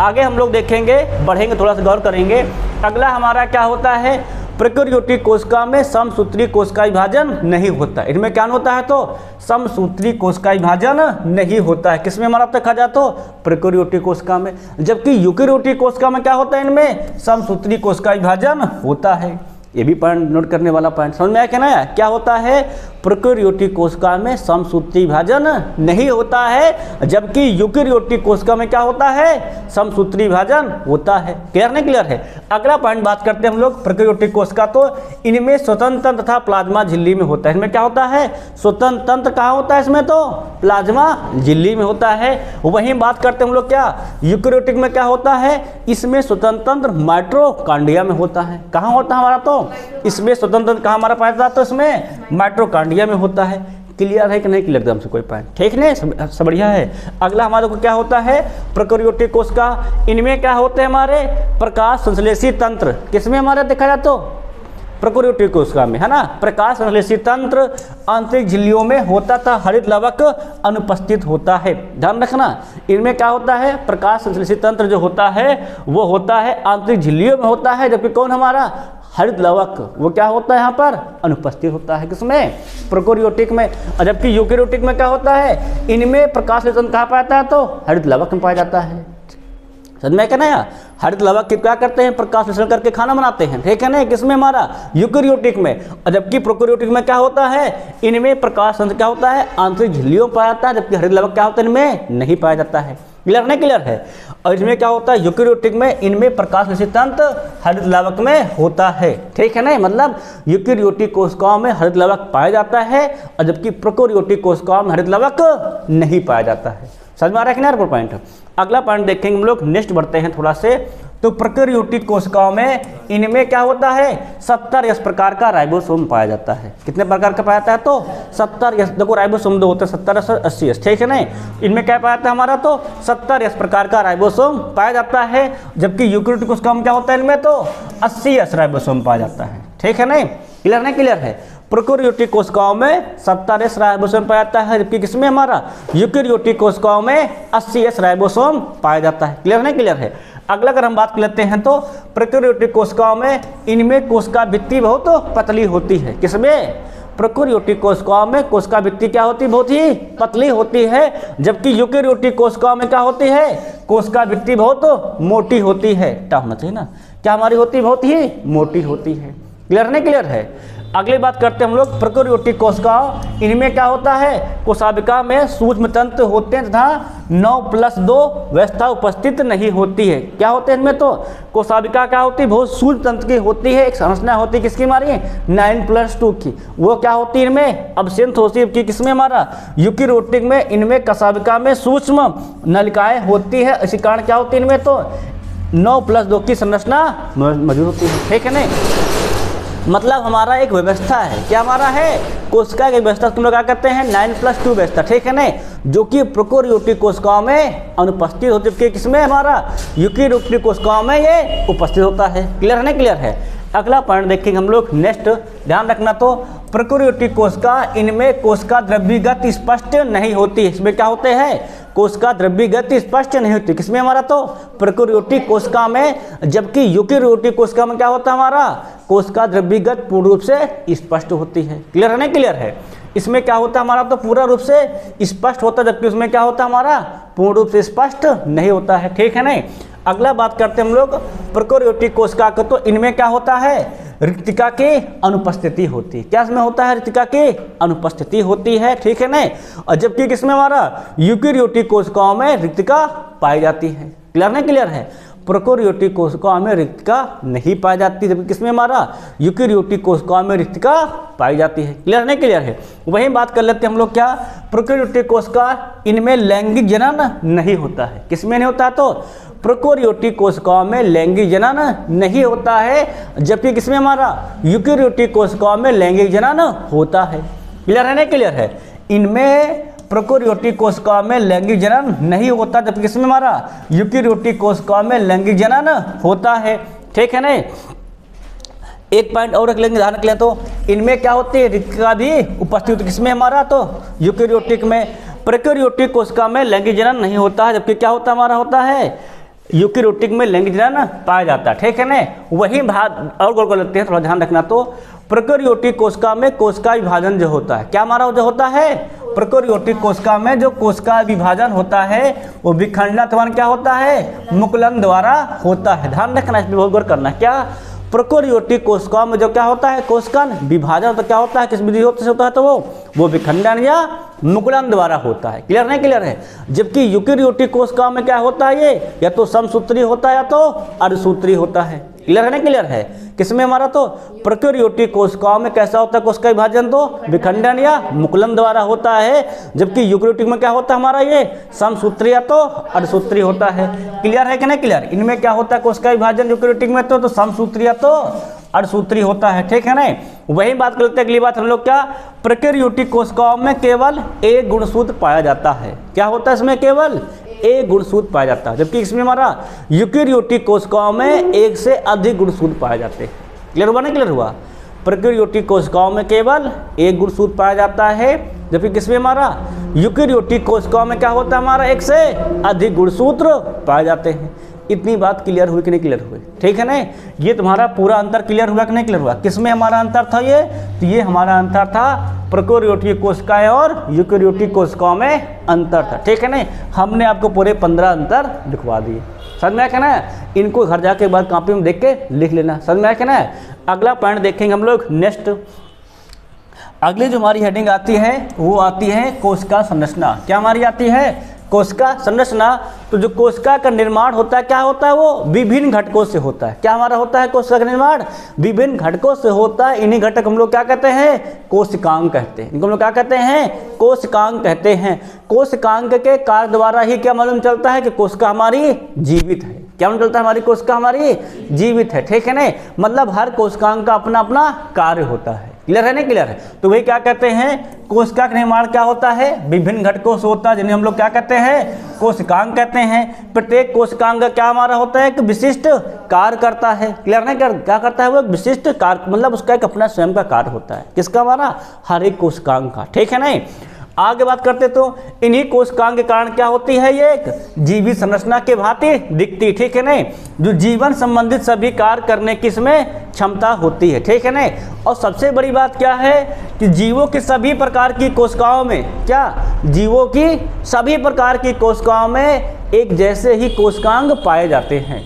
आगे हम लोग देखेंगे, बढ़ेंगे, थोड़ा सा गौर करेंगे। अगला हमारा क्या होता है, प्रोकैरियोटिक कोशिका में समसूत्री कोशिका विभाजन नहीं होता। इनमें क्या होता है तो समसूत्री कोशिका विभाजन नहीं होता है। किसमें हमारा देखा जाए तो प्रोकैरियोटिक कोशिका में, जबकि यूकेरियोटिक कोशिका में क्या होता है, इनमें समसूत्री कोशिका विभाजन होता है। ये भी पॉइंट नोट करने वाला पॉइंट, समझ में आया क्या ना। क्या होता है प्रोकैरियोटिक कोशिका में समसूत्री विभाजन नहीं होता है, जबकि यूकेरियोटिक कोशिका में क्या होता है समसूत्री विभाजन होता है। क्लियर नहीं क्लियर है। अगला पॉइंट बात करते हैं हम लोग प्रोकैरियोटिक कोशिका, तो इनमें स्वतंत्र तंत्र तथा प्लाज्मा झिल्ली में होता है। इनमें क्या होता है स्वतंत्र तंत्र कहाँ होता है, इसमें तो प्लाज्मा झिल्ली में होता है। वहीं बात करते हैं हम लोग क्या यूकेरियोटिक में क्या होता है, इसमें स्वतंत्र तंत्र माइटोकॉन्ड्रिया में होता है। कहाँ होता है हमारा तो इसमें स्वतंत्र तंत्र कहाँ हमारा पाया जाता है तो इसमें माइटोकॉन्ड्रिया में होता है। क्लियर है कि नहीं क्लियर एकदम से कोई पॉइंट, ठीक नहीं, सब बढ़िया है। अगला हमारे को क्या होता है प्रोकैरियोटिक कोशिका, इनमें क्या होते हैं हमारे प्रकाश संश्लेषी तंत्र। किसमें हमारे देखा जाए तो प्रोकैरियोटिक कोशिका में है ना, प्रकाश संश्लेषी तंत्र आंतरिक झिल्लियों में होता था, हरित लवक अनुपस्थित होता है। ध्यान रखना, इनमें क्या होता है प्रकाश संश्लेषी तंत्र जो होता है वो होता है आंतरिक झिल्लियों में होता है, जबकि कौन हमारा हरित लवक वो क्या होता है यहाँ पर अनुपस्थित होता है। किसमें प्रोकैरियोटिक में। जबकि यूकेरियोटिक में क्या होता है, इनमें प्रकाश संश्लेषी तंत्र कहाँ पाया जाता है तो हरित लवक में पाया जाता है। समझ में क्या ना, हरित लवक क्या करते हैं प्रकाश संश्लेषण करके खाना बनाते हैं, ठीक है ना। किसमें हमारा यूकेरियोटिक में। और जबकि प्रोकैरियोटिक में क्या होता है, इनमें प्रकाश संश्लेषण क्या होता है आंतरिक झिल्लियों में पाया जाता है, जबकि हरित लवक क्या होता है इनमें नहीं पाया जाता है। क्लियर नहीं क्लियर है। और इसमें क्या होता है यूकेरियोटिक में, इनमें प्रकाश संश्लेषी तंत्र हरित लवक में होता है, ठीक है ना। मतलब यूकेरियोटिक कोशिकाओं में हरित लवक पाया जाता है और जबकि प्रोकैरियोटिक कोशिकाओं में हरित लवक नहीं पाया जाता है। समझ में आ रहा है कि नहीं पॉइंट। अगला पॉइंट देखेंगे हम लोग, नेक्स्ट बढ़ते हैं थोड़ा से। तो प्रोकैरियोटिक कोशिकाओं में इनमें क्या होता है 70 प्रकार का राइबोसोम पाया जाता है। कितने प्रकार का पाया जाता है तो 70। देखो राइबोसोम दो होते हैं 70 80, ठीक है ना। इनमें क्या पाया जाता है हमारा तो 70 प्रकार का राइबोसोम पाया जाता है, जबकि यूकेरियोटिक कोशिकाओं में क्या होता है इनमें तो 80 राइबोसोम पाया जाता है, ठीक है ना। क्लियर नहीं क्लियर है। प्रोकैरियोटिक कोशिकाओं में 70 राइबोसोम पाया जाता है, जबकि किसमें हमारा यूकेरियोटिक कोशिकाओं में 80 राइबोसोम पाया जाता है। क्लियर नहीं क्लियर है। अगला अगर हम बात कर लेते हैं तो प्रोकैरियोटिक कोशिकाओं में इनमें कोशिका भित्ति बहुत पतली होती है। किसमें? प्रोकैरियोटिक कोशिकाओं में कोशिका भित्ति क्या होती है? बहुत ही पतली होती है, जबकि यूकेरियोटिक कोशिकाओं में क्या होती है? कोशिका भित्ति बहुत मोटी होती है। क्या होना चाहिए ना, क्या हमारी होती है? बहुत ही मोटी होती है। क्लियर नहीं? क्लियर है। अगली बात करते हैं हम लोग प्रोकैरियोटिक कोशिकाओं, इनमें क्या होता है? कोशिका में सूक्ष्म तंत्र होते हैं तथा 9+2 व्यवस्था उपस्थित नहीं होती है। क्या होते हैं इनमें? तो कोशिका क्या होती है? बहुत सूक्ष्म तंत्र की होती है। एक संरचना होती है किसकी हमारी? 9+2 की। वो क्या होती है इनमें? अब्सेंट होती है किसमें? हमारा यूकेरियोटिक में। इनमें कोशिका में सूक्ष्म नलिकाएं होती है, इसी कारण क्या होती है इनमें? तो 9+2 की संरचना मौजूद होती है। ठीक है नहीं? मतलब हमारा एक व्यवस्था है। क्या हमारा है? कोशिका की व्यवस्था तुम लोग क्या कहते हैं? 9+2 व्यवस्था। ठीक है ना? जो कि प्रोकैरियोटिक कोशिकाओं में अनुपस्थित होती है। किसमें? हमारा यूकेरियोटिक कोशिकाओं में ये उपस्थित होता है। क्लियर है ना? क्लियर है। अगला पॉइंट देखेंगे हम लोग नेक्स्ट, ध्यान रखना। तो प्रोकैरियोटिक कोशिका, इनमें कोशिका द्रव्यगत स्पष्ट नहीं होती। इसमें क्या होते हैं? कोशिका द्रव्यगत स्पष्ट नहीं होती। किसमें? हमारा तो प्रोकैरियोटिक कोशिका में, जबकि यूकेरियोटिक कोशिका में क्या होता है? हमारा कोशिका द्रव्यगत पूर्ण रूप से स्पष्ट होती है। क्लियर है ना? क्लियर है। इसमें क्या होता है? हमारा तो पूरा रूप से स्पष्ट होता है, जबकि उसमें क्या होता है? हमारा पूर्ण रूप से स्पष्ट नहीं होता है। ठीक है ना? अगला बात करते हैं हम लोग प्रोकैरियोटिक कोशिका को। तो इनमें क्या होता है? रिक्तिका की अनुपस्थिति होती है। क्या इसमें होता है? रिक्तिका की अनुपस्थिति होती है। ठीक है ना? और जबकि किसमें? हमारा यूकेरियोटिक कोशिकाओं में रिक्तिका पाई जाती है। क्लियर नहीं? क्लियर है। प्रोकैरियोटिक कोशिकाओं में रिक्तिका नहीं पाई जाती, जबकि किसमें? हमारा यूकेरियोटिक कोशिकाओं में रिक्तिका पाई जाती है। क्लियर नहीं? क्लियर है। वहीं बात कर लेते हैं हम लोग क्या? प्रोकैरियोटिक कोशिका, इनमें लैंगिक जनन नहीं होता है। किसमें नहीं होता? तो प्रोकैरियोटिक कोशिकाओं में लैंगिक जनन नहीं होता है, जबकि किसमें? हमारा यूकेरियोटिक कोशिकाओं में लैंगिक जनन होता है। क्लियर है? नहीं? क्लियर है। इनमें प्रोकैरियोटिक कोशिकाओं में लैंगिक जनन नहीं होता, जबकि किसमें? हमारा यूकेरियोटिक कोशिकाओं में लैंगिक जनन होता है। ठीक है ना? एक पॉइंट और रख लेंगे, ध्यान रख लें। तो इनमें क्या होती है? रिक्तिका भी उपस्थित। किसमें? हमारा तो यूकेरियोटिक में। प्रोकैरियोटिक कोशिका में लैंगिक जनन नहीं होता है, जबकि क्या होता है? हमारा होता है यूकेरियोटिक में लैंगिक जनन पाया जाता है। ठीक है ना? वही भाग और गौर कर लेते हैं, थोड़ा ध्यान रखना। तो प्रोकैरियोटिक कोशिका में कोशिका विभाजन जो होता है, क्या हमारा जो होता है? प्रोकैरियोटिक कोशिका में जो कोशिका विभाजन होता है वो विखंडन क्या होता है? मुकुलन द्वारा होता है। ध्यान रखना, इसमें बहुत गौर करना। क्या? प्रोकैरियोटिक कोशिकाओं में जो क्या होता है? कोशिकन विभाजन तो क्या होता है? किस विधि से होता है? तो वो विखंडन या मुकुलन द्वारा होता है। क्लियर नहीं? क्लियर है। जबकि यूकेरियोटिक कोशिकाओं में क्या होता है? ये या तो समसूत्री होता है या तो अर्धसूत्री होता है। क्लियर है? नहीं? क्लियर है। किसमें? हमारा तो प्रोकैरियोटिक कोशिकाओं में कैसा होता है? कोशिका विभाजन तो विखंडन या मुकुलन द्वारा होता है, जबकि यूकेरियोटिक में क्या होता है? हमारा ये समसूत्री या तो अर्धसूत्री होता है। क्लियर है कि नहीं? क्लियर। इनमें क्या होता है? कोशिका विभाजन यूकेरियोटिक में तो समसूत्री या तो अर्धसूत्री होता है। ठीक है ना? वही बात करते हैं। अगली बात हम लोग क्या? प्रोकैरियोटिक कोशिकाओं में केवल एक गुणसूत्र पाया जाता है। क्या होता है इसमें? केवल एक गुणसूत्र पाया जाता है, जबकि इसमें हमारा यूकेरियोटिक कोशिकाओं में एक से अधिक गुणसूत्र पाए जाते हैं। क्लियर हुआ? नहीं? क्लियर हुआ। प्रोकैरियोटिक कोशिकाओं में केवल एक गुणसूत्र पाया जाता है, जबकि किसमें? हमारा यूकेरियोटिक कोशिकाओं में क्या होता है? हमारा एक से अधिक गुणसूत्र पाए जाते हैं। इतनी बात क्लियर हुई कि नहीं क्लियर हुई? ठीक है ना? ये तुम्हारा पूरा अंतर क्लियर हुआ कि नहीं क्लियर हुआ? किसमें हमारा अंतर था ये? तो ये हमारा अंतर था प्रोकैरियोटिक कोशिकाएं और यूकेरियोटिक कोशिकाओं में अंतर था। ठीक है ना? हमने आपको पूरे 15 अंतर लिखवा दिए। समझ में आया ना? इनको घर जाके बाद कॉपी में देख के लिख लेना। समझ में आया ना? अगला पॉइंट देखेंगे हम लोग नेक्स्ट। अगली जो हमारी हेडिंग आती है वो आती है कोशिका संरचना। क्या हमारी आती है? कोशिका संरचना। तो जो कोशिका का निर्माण होता है क्या होता है? वो विभिन्न घटकों से होता है। क्या हमारा होता है? कोशिका का निर्माण विभिन्न घटकों से होता है। इन्हीं घटक हम लोग क्या कहते हैं? कोशिकांग कहते हैं। इनको हम लोग क्या कहते हैं? कोशिकांग कहते हैं। कोशिकांग के कार्य द्वारा ही क्या मालूम चलता है कि कोशिका हमारी जीवित है। क्या मालूम चलता है? हमारी कोशिका हमारी जीवित है। ठीक है ना? मतलब हर कोशिकांग का अपना अपना कार्य होता है। क्लियर है? नहीं? क्लियर है। तो वही क्या कहते हैं? कोशिका का निर्माण क्या होता है? विभिन्न घटकों से होता है, जिन्हें हम लोग क्या कहते हैं? कोशिकांग कहते हैं। प्रत्येक कोशिकांग का क्या हमारा होता है? एक विशिष्ट कार्य करता है। क्लियर नहीं? क्या करता है वो? एक विशिष्ट कार्य, मतलब उसका एक अपना स्वयं का कार्य होता है। किसका? हमारा हर एक कोशिकांग का। ठीक है नहीं? आगे बात करते तो इन्हीं कोशिकाओं के कारण क्या होती है, ये एक जीवित संरचना के भांति दिखती, ठीक है नहीं, जो जीवन संबंधित सभी कार्य करने की इसमें क्षमता होती है, ठीक है नहीं। और सबसे बड़ी बात क्या है कि जीवों की सभी प्रकार की कोशिकाओं में, क्या जीवों की सभी प्रकार की कोशिकाओं में एक जैसे ही कोशिकांग पाए जाते हैं,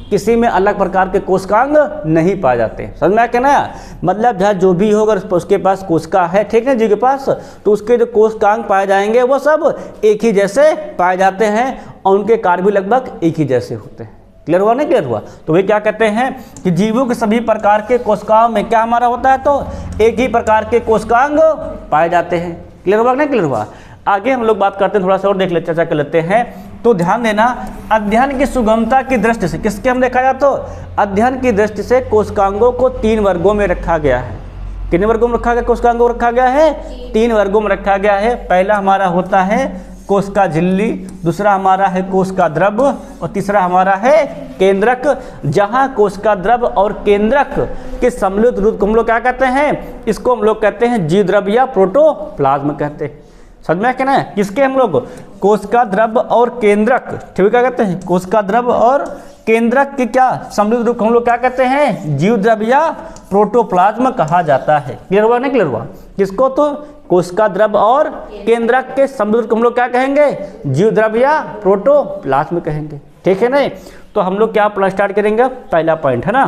किसी में अलग प्रकार के कोशिकांग नहीं पाए जाते। समझ में क्या ना, मतलब जहाँ जो भी हो, अगर उसके पास कोशिका है, ठीक है, जीव के पास, तो उसके जो कोशिकांग पाए जाएंगे वो सब एक ही जैसे पाए जाते हैं और उनके कार्य भी लगभग एक ही जैसे होते हैं। क्लियर हुआ नहीं क्लियर हुआ? तो वे क्या कहते हैं कि जीवों के सभी प्रकार के कोशिकाओं में क्या हमारा होता है, तो एक ही प्रकार के कोशिकांग पाए जाते हैं। क्लियर हुआ नहीं क्लियर हुआ? आगे हम लोग बात करते हैं, थोड़ा सा और देख लेते, चर्चा कर लेते हैं। तो ध्यान देना, अध्ययन की सुगमता की दृष्टि से, किसके हम देखा जाए तो अध्ययन की दृष्टि से कोशिकांगों को 3 वर्गों में रखा गया है। कितने वर्गों में रखा गया? कोशिकांगों को रखा गया है 3 वर्गों में रखा गया है। पहला हमारा होता है कोशिका झिल्ली, दूसरा हमारा है कोशिका द्रव और तीसरा हमारा है केंद्रक। जहाँ कोशिका द्रव और केंद्रक के सम्मिलित रूप को हम लोग क्या कहते हैं, इसको हम लोग कहते हैं जीव द्रव या प्रोटोप्लाज्म कहते हैं। समझ में क्या ना, किसके हम लोग कोशिका द्रव और केंद्रक, ठीक है, क्या कहते हैं, कोशिका द्रव और केंद्रक के क्या सम्मिलित रूप हम लोग क्या कहते हैं, जीव द्रव या प्रोटोप्लाज्म कहा जाता है। क्लियर हुआ नहीं क्लियर हुआ? किसको? तो कोशिका द्रव और केंद्रक के सम्मिलित रूप हम लोग क्या कहेंगे, जीव द्रव या प्रोटोप्लाज्म कहेंगे, ठीक है नहीं। तो हम लोग क्या पढ़ना स्टार्ट करेंगे, पहला पॉइंट है ना,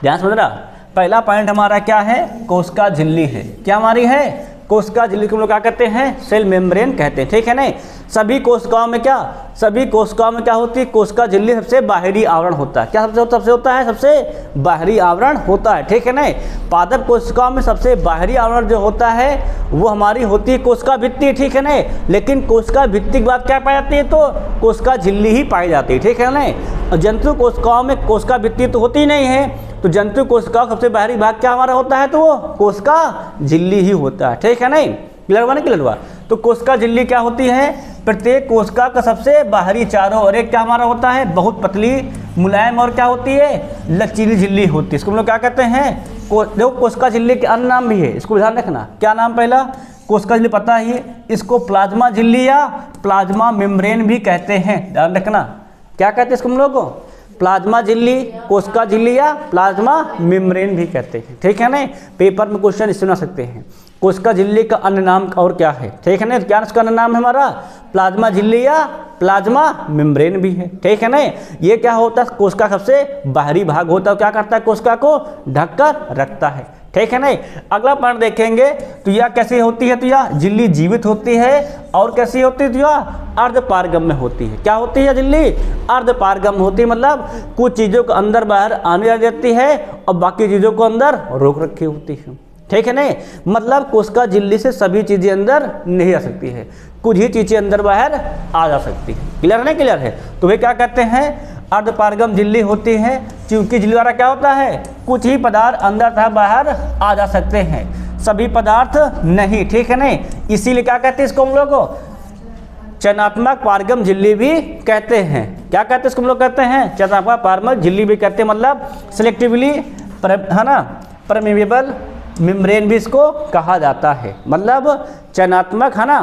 ध्यान समझना। पहला पॉइंट हमारा क्या है, कोशिका झिल्ली है। क्या हमारी है? कोशिका झिल्ली को हम लोग क्या कहते हैं, सेल मेम्ब्रेन कहते हैं, ठीक है नहीं। सभी कोशिकाओं में क्या, सभी कोशिकाओं में क्या होती है, कोशिका झिल्ली सबसे बाहरी आवरण होता है। क्या सबसे होता है, सबसे बाहरी आवरण होता है, ठीक है नहीं। पादप कोशिकाओं में सबसे बाहरी आवरण जो होता है वो हमारी होती है कोशिका भित्ति, ठीक है नहीं। लेकिन कोशिका भित्ति के बाद क्या पाई जाती है, तो कोशिका झिल्ली ही पाई जाती है, ठीक है नहीं। जंतु कोशिकाओं में कोशिका भित्ति तो होती नहीं है, तो जंतु कोशिका का सबसे बाहरी भाग क्या हमारा होता है, तो वो कोशिका झिल्ली ही होता है, ठीक है नहीं। क्लियर हुआ नहीं क्लियर हुआ? तो कोशिका झिल्ली क्या होती है, प्रत्येक कोशिका का सबसे बाहरी चारों और एक क्या हमारा होता है, बहुत पतली मुलायम और क्या होती है, लचीली झिल्ली होती है। इसको हम लोग क्या कहते हैं, देखो कोशिका झिल्ली के अन्य नाम भी है, इसको ध्यान रखना। क्या नाम? पहला कोशिका झिल्ली पता ही, इसको प्लाज्मा झिल्ली या प्लाज्मा मेम्ब्रेन भी कहते हैं, ध्यान रखना। क्या कहते हैं इसको हम लोग, प्लाज्मा झिल्ली, कोशिका झिल्ली या प्लाज्मा मेम्ब्रेन भी कहते हैं, ठीक है ना। पेपर में क्वेश्चन इससे बना सकते हैं, कोशिका झिल्ली का अन्य नाम और क्या है, ठीक है ना। क्या उसका अन्य नाम है हमारा, प्लाज्मा झिल्ली या प्लाज्मा मेम्ब्रेन भी है, ठीक है ना। ये क्या होता है, कोशिका सबसे बाहरी भाग होता है, क्या करता है, कोशिका को ढककर रखता है, ठीक है ना। अगला पॉइंट देखेंगे तो यह कैसी होती है, तो यह झिल्ली जीवित होती है और कैसी होती है, तो यह अर्धपारगम्य होती है। क्या होती है झिल्ली, अर्धपारगम्य होती है, मतलब कुछ चीज़ों को अंदर बाहर आने देती है और बाकी चीज़ों को अंदर रोक रखी होती है, ठीक है ना। मतलब कोशिका झिल्ली से सभी चीज़ें अंदर नहीं आ सकती है, कुछ ही चीज़ें अंदर बाहर आ जा सकती है। क्लियर है नहीं क्लियर है? तो वे क्या कहते हैं, अर्धपारगम झिल्ली होती है, क्योंकि झिल्ली द्वारा क्या होता है, कुछ ही पदार्थ अंदर तथा बाहर आ जा सकते हैं, सभी पदार्थ नहीं, ठीक है नहीं। इसीलिए क्या कहते हैं इसको हम लोग को चयनात्मक पारगम झिल्ली भी कहते हैं। क्या कहते हैं इसको हम लोग कहते हैं, चयनात्मक पारगम झिल्ली भी कहते हैं, मतलब सिलेक्टिवली है ना, परमेबल मेम्ब्रेन भी इसको कहा जाता है। मतलब चयनात्मक है ना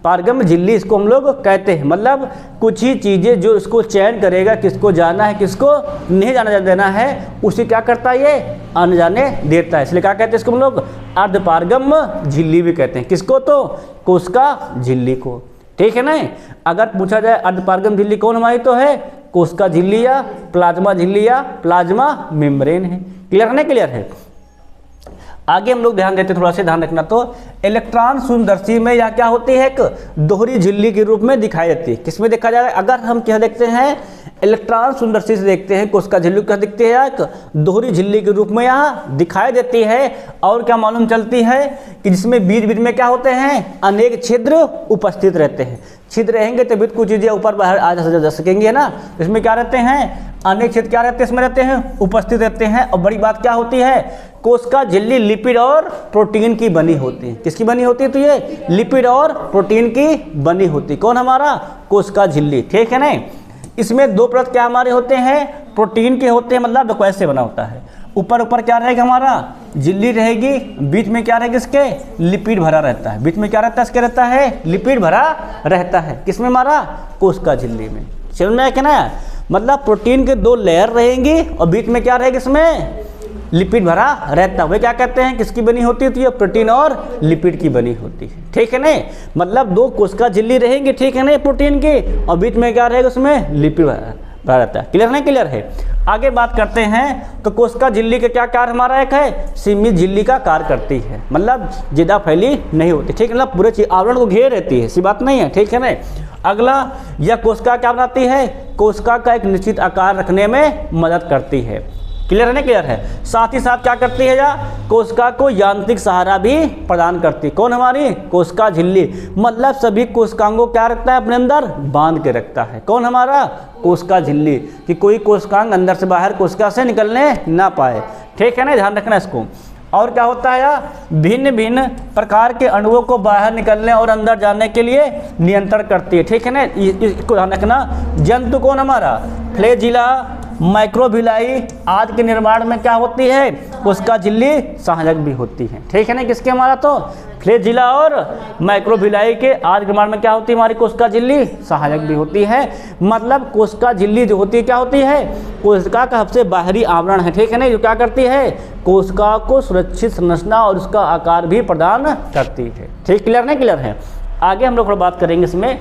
पारगम झिल्ली इसको हम लोग कहते हैं, मतलब कुछ ही चीज़ें जो इसको चयन करेगा, किसको जाना है किसको नहीं जाना देना है, उसे क्या करता है, ये आने जाने देता है। इसलिए क्या कहते हैं इसको हम लोग अर्धपारगम झिल्ली भी कहते हैं। किसको, तो कोशिका झिल्ली को, ठीक है ना। अगर पूछा जाए अर्धपारगम झिल्ली कौन हमारी, तो है कोशिका झिल्ली या प्लाज्मा झिल्ली या प्लाज्मा मेम्ब्रेन है। क्लियर है ना क्लियर है? आगे हम लोग ध्यान देते, थोड़ा सा ध्यान रखना। तो इलेक्ट्रॉन शून्यदर्शी में यह क्या होती है, एक दोहरी झिल्ली के रूप में दिखाई देती है। किसमें देखा जाएगा, अगर हम क्या देखते हैं, इलेक्ट्रॉन शून्यदर्शी से देखते हैं, कोशिका झिल्ली क्या दिखती है, एक दोहरी झिल्ली के रूप में यहाँ दिखाई देती है। और क्या मालूम चलती है कि जिसमें बीच बीच में क्या होते हैं, अनेक छिद्र उपस्थित रहते हैं। छिद्र रहेंगे तभी कुछ चीज़ें ऊपर बाहर आ जा सकेंगे, है ना। इसमें क्या रहते हैं, अनेक छिद्र क्या रहते हैं, इसमें रहते हैं, उपस्थित रहते हैं। और बड़ी बात क्या होती है, कोशिका झिल्ली लिपिड और प्रोटीन की बनी होती है। किसकी बनी होती है, तो ये लिपिड और प्रोटीन की बनी होती है। कौन हमारा, कोशिका झिल्ली, ठीक है ना। इसमें 2 परत क्या हमारे होते हैं, प्रोटीन के होते हैं, मतलब देखो ऐसे बना होता है। ऊपर ऊपर क्या रहेगा हमारा, झिल्ली रहेगी, बीच में क्या रहेगा इसके, लिपिड भरा रहता है। बीच में क्या रहता है इसके, रहता है लिपिड भरा रहता है। किसमें हमारा, कोशिका झिल्ली में। समझ में आया क्या ना, मतलब प्रोटीन के 2 लेयर रहेंगी और बीच में क्या रहेगा इसमें, लिपिड भरा रहता है। वे क्या कहते हैं, किसकी बनी होती है, तो ये प्रोटीन और लिपिड की बनी होती है। ठीक है ना, मतलब 2 कोशिका झिल्ली रहेंगी, ठीक है ना, प्रोटीन की, और बीच में क्या रहेगा उसमें लिपिड भरा रहता है। क्लियर है, क्लियर है। आगे बात करते हैं तो कोशिका झिल्ली का क्या कार्य हमारा एक है, सीमित झिल्ली का कार्य करती है, मतलब ज़्यादा फैली नहीं होती। ठीक है, मतलब पूरे आवरण को घेरे रहती है, ऐसी बात नहीं है। ठीक है ना। अगला, यह कोशिका क्या बनाती है, कोशिका का एक निश्चित आकार रखने में मदद करती है। क्लियर है ना, क्लियर है। साथ ही साथ क्या करती है, या कोशिका को यांत्रिक सहारा भी प्रदान करती है। कौन, हमारी कोशिका झिल्ली, मतलब सभी कोशिकाओं को क्या रखता है अपने अंदर, बांध के रखता है। कौन, हमारा कोशिका झिल्ली, कि कोई कोशिकांग अंदर से बाहर कोशिका से निकलने ना पाए। ठीक है ना, ध्यान रखना इसको। और क्या होता है, भिन्न भिन्न प्रकार के अणुओं को बाहर निकलने और अंदर जाने के लिए नियंत्रण करती है। ठीक है ना, इसको ध्यान रखना। जंतु कौन हमारा, फ्लैजिला, माइक्रोविलाई आदि के निर्माण में क्या होती है, कोशिका झिल्ली सहायक भी होती है। ठीक है ना, किसके हमारा, तो फ्लैजिला और माइक्रोविलाई के आदि निर्माण में क्या होती है, हमारी कोशिका झिल्ली सहायक भी होती है। मतलब कोशिका झिल्ली जो होती है क्या होती है, कोशिका का सबसे बाहरी आवरण है। ठीक है ना, जो क्या करती है, कोशिका को सुरक्षित संरचना और उसका आकार भी प्रदान करती है। ठीक, क्लियर नहीं, क्लियर है। आगे हम लोग थोड़ा बात करेंगे इसमें,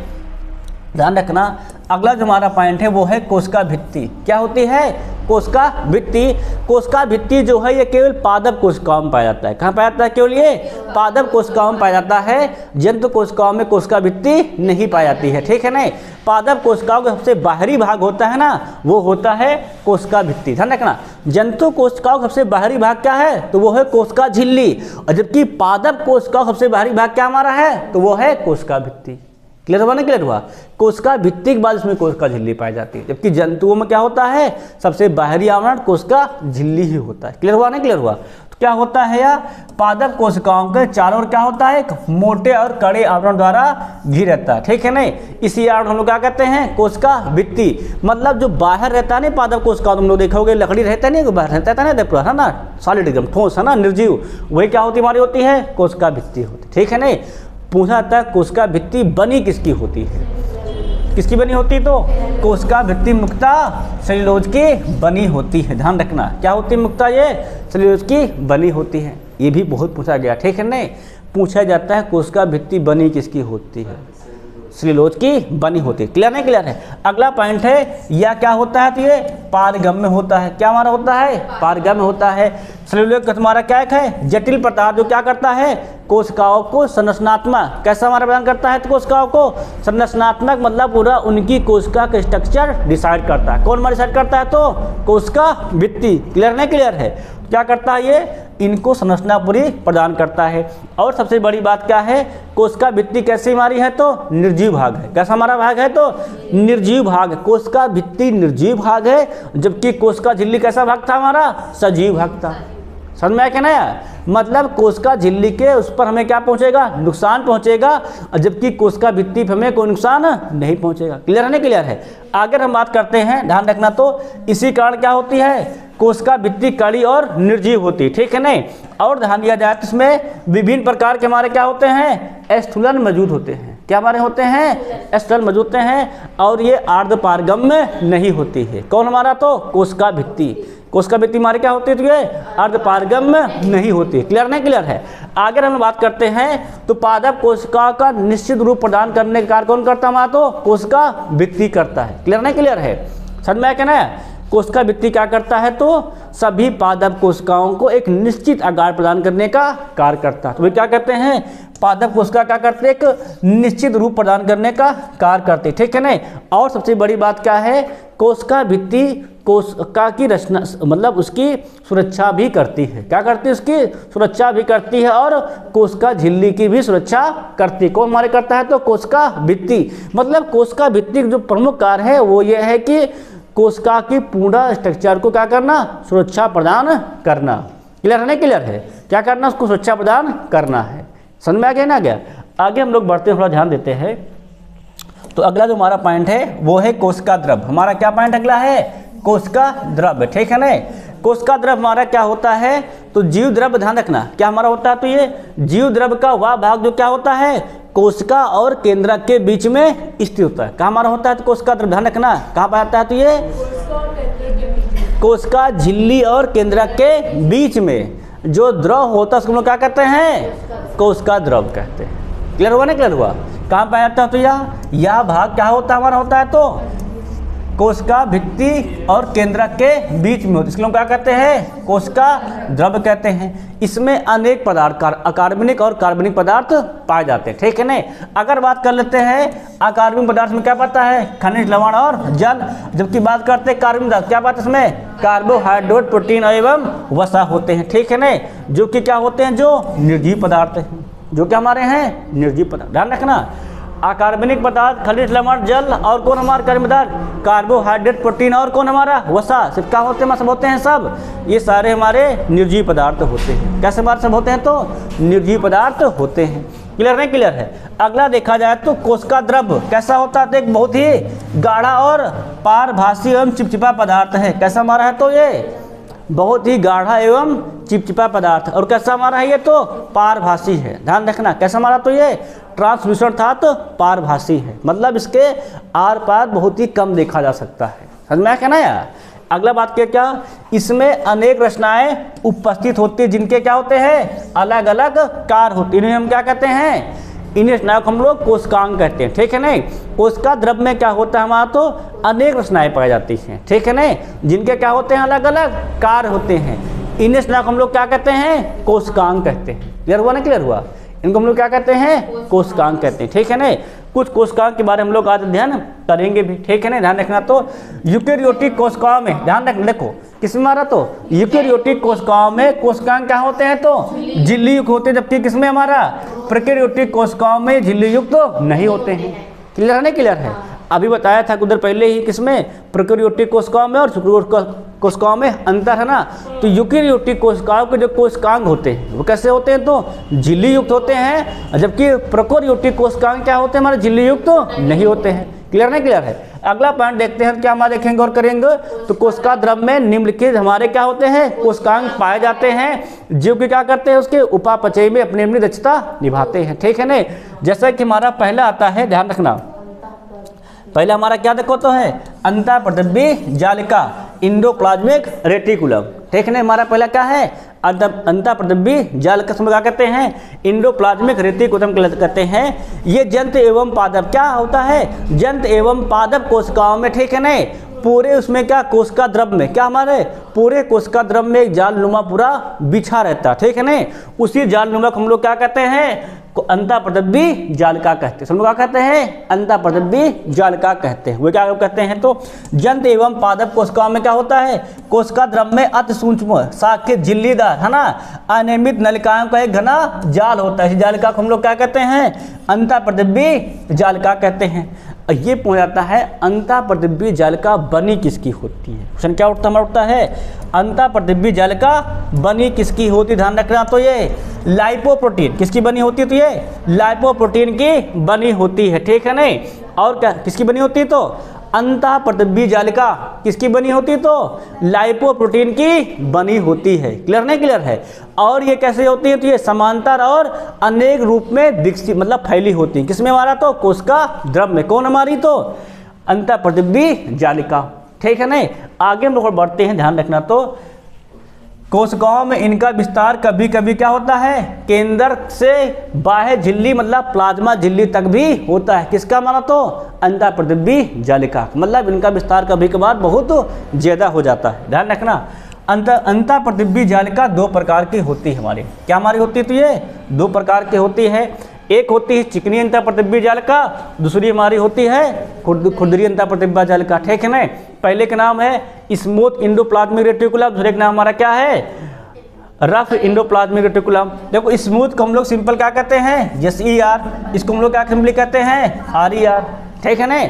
ध्यान रखना। अगला जो हमारा पॉइंट है वो है कोशिका भित्ति। क्या होती है, कोशिका भित्ति। कोशिका भित्ति जो है ये केवल पादप कोशिकाओं में पाया जाता है। कहाँ पाया जाता है, केवल ये पादप कोशिकाओं में पाया जाता है। जंतु कोशिकाओं में कोशिका भित्ति नहीं पाई जाती है। ठीक है ना, पादप कोशिकाओं का सबसे बाहरी भाग होता है ना, वो होता है कोशिका भित्ति। ध्यान रखना, जंतु कोशिकाओं का सबसे बाहरी भाग क्या है, तो वो है कोशिका झिल्ली, और जबकि पादप कोशिकाओं का सबसे बाहरी भाग क्या हमारा है, तो वो है कोशिका भित्ति। क्लियर हुआ ना, क्लियर हुआ। कोशिका भित्ति के बाद उसमें कोशिका झिल्ली पाई जाती है, जबकि जंतुओं में क्या होता है, सबसे बाहरी आवरण कोशिका झिल्ली ही होता है। क्लियर हुआ ना, क्लियर हुआ। तो क्या होता है, या पादप कोशिकाओं के चारों ओर क्या होता है, एक मोटे और कड़े आवरण द्वारा घिर रहता है। ठीक है ना, इसी आवरण हम लोग क्या कहते हैं, कोशिका भित्ति। मतलब जो बाहर रहता है ना पादप कोशिका, तुम लोग देखोगे लकड़ी रहता नहीं, बाहर रहता है ना, पूरा है ना, सॉलिड एकदम ठोस है ना, निर्जीव, वही क्या होती हमारी होती है, कोशिका भित्ति होती। ठीक है ना। पूछा था कोशिका भित्ति बनी किसकी होती है, किसकी बनी होती, तो कोशिका भित्ति मुख्यतः सेल्यूलोज की बनी होती है। ध्यान रखना, क्या होती है मुख्यतः, ये सेल्यूलोज की बनी होती है। ये भी बहुत पूछा गया। ठीक है ना, पूछा जाता है कोशिका भित्ति बनी किसकी होती है, सेल्यूलोज की बनी होती है। क्लियर नहीं, क्लियर है। अगला पॉइंट है, यह क्या होता है, तो ये पारगम्य होता है। क्या हमारा होता है, पारगम्य होता है। सेल्यूलोज का तुम्हारा क्या एक है, जटिल पदार्थ, जो क्या करता है, कोशिकाओं को संरचनात्मक, कैसा हमारा प्रदान करता है, तो कोशिकाओं को संरचनात्मक, मतलब पूरा उनकी कोशिका का स्ट्रक्चर डिसाइड करता है। कौन हमारा डिसाइड करता है, तो कोशिका भित्ति। क्लियर नहीं, क्लियर है। क्या करता है ये, इनको संरचना पूरी प्रदान करता है। और सबसे बड़ी बात क्या है, कोशिका भित्ति कैसी हमारी है, तो निर्जीव भाग है। कैसा हमारा भाग है, तो निर्जीव भाग। कोशिका भित्ति निर्जीव भाग है, जबकि कोशिका झिल्ली कैसा भाग था हमारा, सजीव भाग था। समझ में आया क्या नया, मतलब कोशिका झिल्ली के उस पर हमें क्या पहुंचेगा, नुकसान पहुंचेगा, जबकि कोशिका भित्ति पर हमें कोई नुकसान नहीं पहुंचेगा। क्लियर है ना, क्लियर है। आगे हम बात करते हैं, ध्यान रखना, तो इसी कारण क्या होती है, कोशिका भित्ति कड़ी और निर्जीव होती है। ठीक है नहीं। और ध्यान दिया जाए तो इसमें विभिन्न प्रकार के हमारे क्या होते हैं, एस्थुलन मौजूद होते हैं। क्या हमारे होते हैं, एस्थुलन मौजूद होते हैं, और ये अर्धपारगम्य नहीं होती है। कौन हमारा, तो कोशिका भित्ति। कोशिका भित्ति हमारी क्या होती है, तो ये अर्धपारगम्य नहीं होती। क्लियर नहीं, क्लियर है। आगे हम बात करते हैं, तो पादप कोशिका का निश्चित रूप प्रदान करने का कार्य कौन करता है हमारा, तो कोशिका भित्ति करता है। क्लियर नहीं, क्लियर है। समझ में आया क्या ना, कोशिका भित्ति क्या करता है, तो सभी पादप कोशिकाओं को एक निश्चित आकार प्रदान करने का कार्य करता है। तो वे क्या करते हैं, पादप कोशिका क्या करते हैं, एक निश्चित रूप प्रदान करने का कार्य करते हैं। ठीक है ना। और सबसे बड़ी बात क्या है, कोशिका भित्ति कोशिका की रचना, मतलब उसकी सुरक्षा भी करती है। क्या करती है, उसकी सुरक्षा भी करती है, और कोशिका झिल्ली की भी सुरक्षा करती है। कौन हमारे करता है, तो कोशिका भित्ति। मतलब कोशिका भित्ति जो प्रमुख कार्य है वो ये है कि कोशिका की पूर्ण स्ट्रक्चर को क्या करना, सुरक्षा प्रदान करना। क्लियर है ना, क्लियर है। क्या करना, उसको सुरक्षा प्रदान करना है। समझ में आ गया ना, गया। आगे हम लोग बढ़ते हैं, थोड़ा ध्यान देते हैं। तो अगला जो हमारा पॉइंट है वो है कोशिका द्रव। हमारा क्या पॉइंट अगला है, कोशिका द्रव। ठीक है ना। कोशिका द्रव हमारा क्या होता है, तो जीव द्रव, ध्यान रखना क्या हमारा होता है, तो ये जीव द्रव का वह भाग जो क्या होता है, कोशिका और केंद्रक के बीच में स्थित होता है। कहाँ हमारा होता है, तो कोशिका द्रव, ध्यान रखना कहाँ पर आता है, तो ये कोशिका झिल्ली और केंद्रक के बीच में जो द्रव होता है उसको हम लोग क्या कहते हैं, कोशिका द्रव कहते हैं। क्लियर हुआ ना, क्लियर हुआ। कहाँ पर आता है, तो यह भाग क्या होता है, हमारा होता है तो कोशिका भित्ति और केंद्रक के बीच में होती है, इसको हम क्या कहते हैं, कोशिका द्रव कहते हैं। इसमें अनेक पदार्थ, अकार्बनिक और कार्बनिक पदार्थ पाए जाते हैं, ठीक है ना। अगर बात कर लेते हैं अकार्बनिक पदार्थ में क्या पता है, खनिज, लवण और जल, जबकि बात करते हैं कार्बनिक पदार्थ, क्या बात है इसमें, कार्बोहाइड्रेट, प्रोटीन एवं वसा होते हैं, ठीक है ना, जो कि क्या होते हैं, जो निर्जीव पदार्थ हैं, जो क्या हमारे हैं निर्जीव पदार्थ। ध्यान रखना, अकार्बनिक पदार्थ, खनिज, लवण, जल और कौन हमारा कार्बनिक पदार्थ, कार्बोहाइड्रेट, प्रोटीन और कौन हमारा वसा, सिर्फ क्या होते हैं, सब होते हैं, सब ये सारे हमारे निर्जीव पदार्थ होते हैं। कैसे हमारे सब होते हैं, तो निर्जीव पदार्थ होते हैं। क्लियर नहीं, क्लियर है। अगला देखा जाए तो कोशिका द्रव कैसा होता है, तो एक बहुत ही गाढ़ा और पारभासी एवं चिपचिपा पदार्थ है। कैसा हमारा है, तो ये बहुत ही गाढ़ा एवं चिपचिपा पदार्थ, और कैसा हमारा है, ये तो पारभासी है। ध्यान रखना कैसा हमारा, तो ये ट्रांसलूसेंट था तो पारभासी है, मतलब इसके आर पार बहुत ही कम देखा जा सकता है। समझ में आया ना यार। अगला बात क्या, इसमें अनेक रचनाएं उपस्थित होती है, जिनके क्या होते हैं, अलग अलग कार्य होते हैं। इन्हें हम क्या कहते हैं, इन रचनाओं को हम लोग कोशिकांग कहते हैं, ठीक है ना। कोशिका द्रव में क्या होता है हमारा, तो अनेक रचनाएं पाई जाती हैं, ठीक है ना, जिनके क्या होते हैं, अलग अलग कार्य होते हैं। इन रचनाओं को हम लोग क्या कहते हैं, कोशिकांग कहते हैं। क्लियर हुआ ना, क्लियर हुआ। इनको हम लोग क्या कहते हैं, कोशिकांग कहते हैं, ठीक है ना। कुछ कोशिकांग के बारे में हम लोग आज अध्ययन करेंगे भी, ठीक है ना। ध्यान रखना, तो यूकेरियोटिक कोशिकाओं में, ध्यान रखना, देखो किसमें हमारा, तो यूकेरियोटिक कोशिकाओं में कोशिकांग क्या होते हैं, तो झिल्ली युक्त होते हैं, जबकि किसमें हमारा, प्रोकैरियोटिक कोशिकाओं में झिल्ली युक्त तो नहीं होते हैं। क्लियर है ना, क्लियर है। अभी बताया था उधर पहले ही, किसमें, प्रोकैरियोटिक कोशिकाओं में और यूकेरियोटिक कोशिकाओं में अंतर है ना। तो यूकेरियोटिक कोशिकाओं के जो कोशिकांग होते हैं वो कैसे होते हैं, तो झिल्ली युक्त होते हैं, जबकि प्रोकैरियोटिक कोशिकांग क्या होते हैं, हमारे झिल्ली युक्त तो नहीं होते हैं। क्लियर नहीं, क्लियर है। अगला पॉइंट देखते हैं, क्या हमारे देखेंगे और करेंगे, तो कोशिका द्रव में निम्नलिखित हमारे क्या होते हैं, कोशिकांग पाए जाते हैं, जो कि क्या करते हैं, उसके उपापचय में अपनी अपनी दक्षता निभाते हैं, ठीक है ना। जैसा कि हमारा पहला आता है, ध्यान रखना, पहले हमारा क्या देखो तो है, अंतःप्रद्रव्य जालिका, इंडोप्लाज्मिक रेटिकुलम, ठीक है ना। हमारा पहला क्या है, अंतःप्रद्रव्य जालिका, समझ क्या कहते हैं, इंडोप्लाज्मिक रेटिकुलम कहते हैं। ये जंतु एवं पादप क्या होता है, जंतु एवं पादप कोशिकाओं में, ठीक है ना, पूरे उसमें क्या, कोशिका द्रव में क्या, हमारे पूरे कोशिका द्रव में एक जालनुमा पूरा बिछा रहता है, ठीक है ना। उसी जालनुमा को हम लोग क्या कहते हैं, अंतःप्रद्रव्य जालिका कहते हैं। सब लोग क्या कहते हैं, अंतःप्रद्रव्य जालिका कहते हैं। वो क्या कहते हैं, तो जंतु एवं पादप कोशिकाओं में क्या होता है, कोशिका द्रव में अति सूक्ष्म शाखित झिल्लीदार, है ना, अनियमित नलिकाओं का एक घना जाल होता है। इस जालिका को हम लोग क्या कहते हैं, अंतःप्रद्रव्य जालिका कहते हैं। ये पूछा जाता है, अंतःप्रद्रव्य जालिका बनी किसकी होती है। क्वेश्चन क्या उठता है, अंतःप्रद्रव्य जालिका बनी किसकी होती, ध्यान रखना, तो ये लाइपोप्रोटीन किसकी बनी होती है, तो ये लाइपोप्रोटीन की बनी होती है, ठीक है नहीं। और क्या किसकी बनी होती है, तो अंतःप्रद्रव्य जालिका किसकी बनी होती है, तो लाइपोप्रोटीन की बनी होती है। क्लियर नहीं, क्लियर है। और ये कैसे होती है, तो ये समांतर और अनेक रूप में विकसित, मतलब फैली होती है, किसमें हमारा, तो कोशिका द्रव में। कौन हमारी, तो अंतःप्रद्रव्य जालिका, ठीक है नहीं। आगे हम लोग बढ़ते हैं, ध्यान रखना, तो कोशिकाओं में इनका विस्तार कभी कभी क्या होता है, केंद्र से बाह्य झिल्ली, मतलब प्लाज्मा झिल्ली तक भी होता है। किसका हमारा, तो अंतःप्रद्रव्य जालिका, मतलब इनका विस्तार कभी कभार बहुत ज़्यादा हो जाता है। ध्यान रखना, अंतःप्रद्रव्य जालिका दो प्रकार की होती है हमारी। क्या हमारी होती है, तो ये दो प्रकार की होती है। एक होती है चिकनी अंतःप्रद्रव्य जालिका, दूसरी हमारी होती है खुरदरी अंतःप्रद्रव्य जालिका, ठीक है ना। पहले का नाम है स्मूथ इंडोप्लाज्मिक रेटिकुलम, दूसरे का नाम हमारा क्या है, रफ इंडोप्लाज्मिक रेटिकुलम। देखो स्मूथ को हम लोग सिंपल क्या कहते हैं, SER, इसको हम लोग क्या सिंपली कहते हैं, RER, ठीक है ना।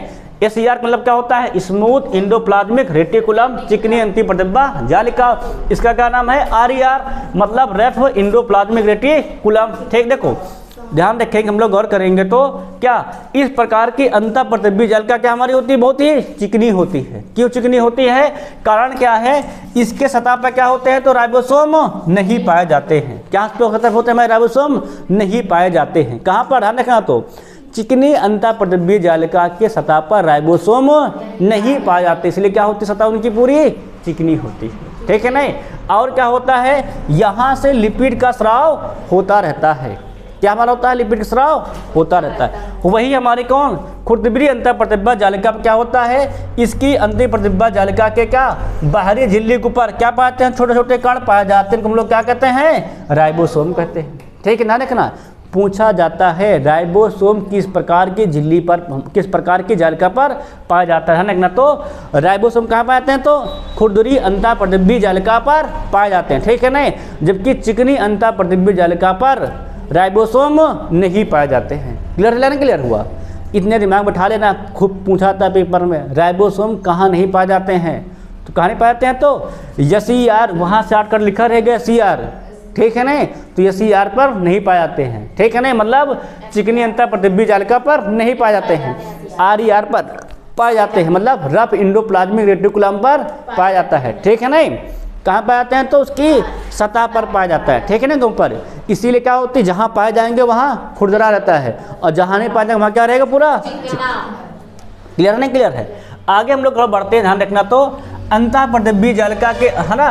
SER मतलब क्या होता है, स्मूथ इंडोप्लाज्मिक रेटिकुलम चिकनी अंतःप्रद्रव्य जालिका। इसका क्या नाम है, RER मतलब रफ इंडोप्लाज्मिक रेटिकुलम, ठीक। देखो ध्यान रखेंगे, हम लोग गौर करेंगे तो क्या इस प्रकार की अंतःप्रतिबी जालिका क्या हमारी होती है, बहुत ही चिकनी होती है। क्यों चिकनी होती है, कारण क्या है, इसके सतह पर क्या होते हैं तो राइबोसोम नहीं पाए जाते हैं। क्या सतह होते हैं हमारे राइबोसोम नहीं पाए जाते हैं। कहाँ पर, ध्यान रखना, तो चिकनी अंतःप्रतिबी जालिका के सतह पर राइबोसोम नहीं पाए जाते, इसलिए क्या होती है, सतह उनकी पूरी चिकनी होती है, ठीक है नहीं। और क्या होता है, यहाँ से लिपिड का स्राव होता रहता है। क्या हमारा होता है, लिपिड का स्राव होता रहता है। वही हमारी कौन, खुरदबरी अंतःप्रतिबा जालिका क्या होता है, इसकी अंतःप्रतिबा जालिका के क्या बाहरी झिल्ली के ऊपर क्या पाते हैं, छोटे छोटे कण पाए जाते हैं, हम लोग क्या कहते हैं, राइबोसोम कहते हैं, ठीक है ना। देखना पूछा जाता है राइबोसोम किस प्रकार की झिल्ली पर, किस प्रकार की जालिका पर पाया जाता है ना, तो राइबोसोम कहाँ पाते हैं, तो खुरदरी अंतःप्रतिबी जालिका पर पाए जाते हैं, ठीक है ना। जबकि चिकनी अंतःप्रतिबी जालिका पर राइबोसोम नहीं पाए जाते हैं। क्लियर है ना, क्लियर हुआ। इतने दिमाग बैठा लेना, खूब पूछा था पेपर में राइबोसोम कहाँ नहीं पाए जाते हैं, तो कहाँ नहीं पाए जाते हैं, तो SER वहाँ से आकर लिखा रहेगा SER, ठीक है ना। तो SER पर नहीं पाए जाते हैं, ठीक है ना, मतलब चिकनी अंतःप्रतिबी जालिका पर नहीं पाए जाते हैं। RER पर पाए जाते हैं, मतलब रफ इंडोप्लाज्मिक रेटिकुलम पर पाया जाता है, ठीक है ना। कहाँ पाए जाते हैं, तो उसकी सतह पर पाया जाता है, ठीक है ना, ऊपर। इसीलिए क्या होती है, जहाँ पाए जाएंगे वहाँ खुरदरा रहता है, और जहाँ नहीं पाए जाएंगे वहाँ क्या रहेगा, पूरा। क्लियर है, नहीं क्लियर है। आगे हम लोग थोड़ा बढ़ते हैं, ध्यान रखना, तो अंतःप्रतिबी जालिका के, है ना,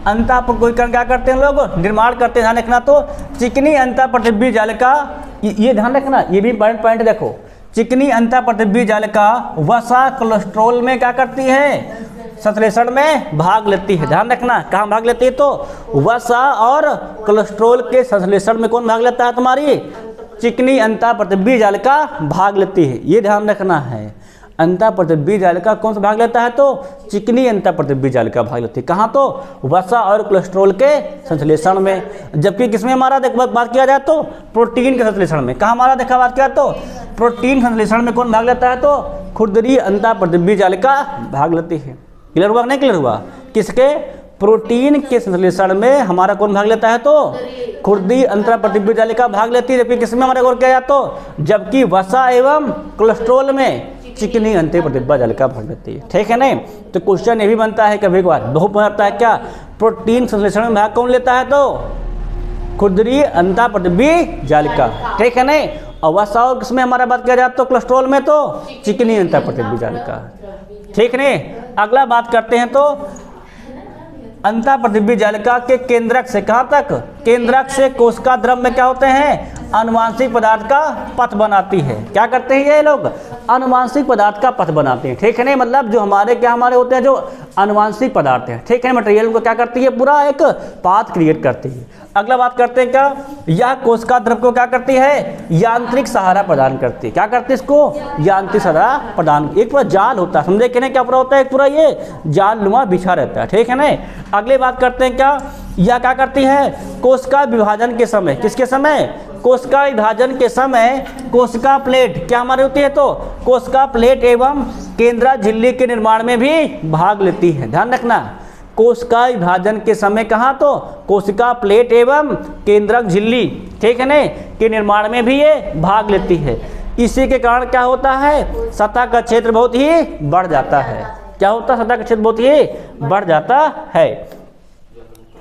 अंतः पर कोई क्या करते हैं लोग, निर्माण करते हैं, ध्यान रखना। तो चिकनी अंतःप्रतिबी जालिका, ये ध्यान रखना, ये भी इंपॉर्टेंट पॉइंट देखो, चिकनी अंतःप्रतिबी जालिका वसा कोलेस्ट्रॉल में क्या करती है, संश्लेषण में भाग लेती है। ध्यान रखना, कहाँ भाग लेती है, तो वसा और कोलेस्ट्रॉल के संश्लेषण में कौन भाग लेता है, तुम्हारी चिकनी अंतःप्रतिबी जालिका भाग लेती है। ये ध्यान रखना है, अंतःप्रतिबी जालिका कौन सा भाग लेता है, तो चिकनी अंतःप्रतिबी जालिका भाग लेती है। कहाँ, तो वसा और कोलेस्ट्रॉल के संश्लेषण में। जबकि किसमें हमारा बात किया जाए तो प्रोटीन के संश्लेषण में। कहाँ हमारा देखा बात किया, तो प्रोटीन संश्लेषण में कौन भाग लेता है, तो खुरदरी अंतःप्रतिबी जालिका भाग लेती है। क्लियर हुआ नहीं, क्लियर हुआ। किसके, प्रोटीन के संश्लेषण में हमारा कौन भाग लेता है, तो खुरदरी अंतःप्रतिबी जालिका भाग लेती है। जबकि किसमें हमारा गौर किया जाए, तो जबकि वसा एवं कोलेस्ट्रॉल में चिकनी अंतःप्रतिबी जालिका भाग लेती है, ठीक है नहीं। तो क्वेश्चन ये भी बनता है कभी कभार, बहुत बनता है, क्या प्रोटीन संश्लेषण में भाग कौन लेता है, तो खुरदरी अंतःप्रतिबी जालिका, ठीक है नहीं। और वसा और किसमें हमारा बात किया जाए, तो कोलेस्ट्रॉल में, तो चिकनी अंतःप्रतिबी जालिका, ठीक नहीं। अगला बात करते हैं, तो अंतःप्रतिबी जालिका के केंद्रक से कहाँ तक, केंद्रक से कोशिका द्रव में क्या होते हैं, आनुवांशिक पदार्थ का पथ बनाती है। क्या करते हैं ये लोग, आनुवांशिक पदार्थ का पथ बनाते हैं, ठीक है नहीं। मतलब जो हमारे क्या हमारे होते हैं, जो आनुवांशिक पदार्थ हैं, ठीक है, मटेरियल को क्या करती है, पूरा एक पाथ क्रिएट करती है। अगला बात करते हैं, क्या यह कोशिका द्रव को क्या करती है, यांत्रिक सहारा प्रदान करती है। क्या करती है, इसको यांत्रिक सहारा प्रदान, एक पूरा जाल होता है, समझे कि नहीं, क्या पूरा होता है, एक पूरा ये जाल नुमा बिछा रहता है, ठीक है ना। अगली बात करते हैं, क्या यह क्या करती है, कोशिका विभाजन के समय, किसके समय, कोशिका विभाजन के समय कोशिका प्लेट क्या हमारी होती है, तो कोशिका प्लेट एवं केंद्रक झिल्ली के निर्माण में भी भाग लेती है। ध्यान रखना, कोशिका विभाजन के समय कहाँ, तो कोशिका प्लेट एवं केंद्रक झिल्ली, ठीक है ना, के निर्माण में भी ये भाग लेती है। इसी के कारण क्या होता है, सतह का क्षेत्र बहुत ही बढ़ जाता है। क्या होता है, सतह का क्षेत्र बहुत ही बढ़ जाता है,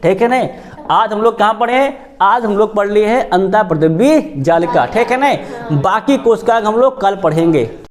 ठीक है ना। आज हम लोग कहाँ पढ़े हैं, आज हम लोग पढ़ लिए हैं अंतःप्रतिबी जालिका, ठीक है ना। बाकी कोशिका हम लोग कल पढ़ेंगे।